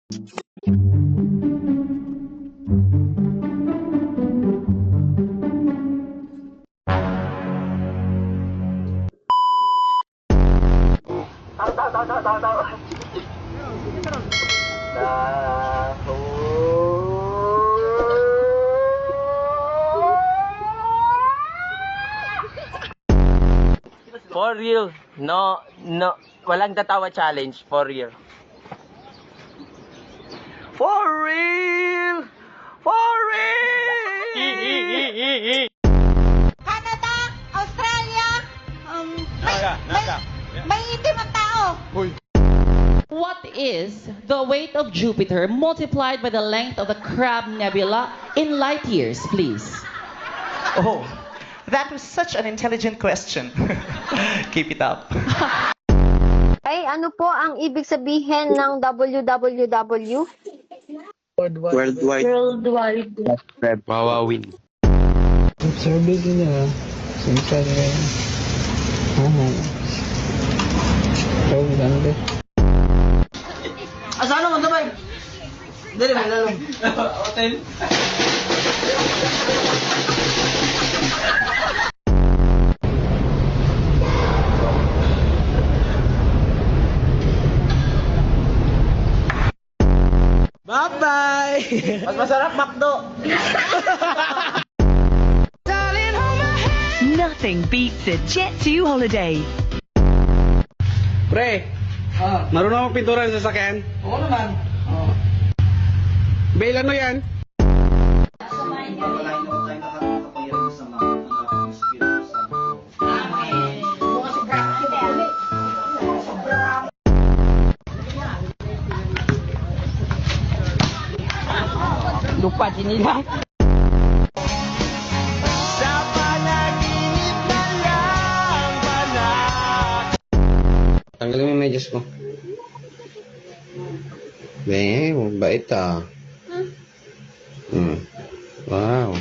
For real. No, walang tatawa challenge. For real. For real! For real! Canada, Australia, may itim ang tao. What is the weight of Jupiter multiplied by the length of the Crab Nebula in light years, please? Oh, that was such an intelligent question. Keep it up. Ay, ano po ang ibig sabihin ng WWW? Worldwide Web. Wawawin. Survey din nila. Sinasabi na yun. So, ganda. Asano mo sabay? Dili may lalong. Hotel. Bye-bye! Mas masarap McDo. Nothing beats a Jet2 holiday. Pre, marunong akong pintura sa sasakyan? Oo naman. Bail ano yan? Lupa sinilang. Tanggalin mo yung medyas ko. Beh, mabait ah. Wow.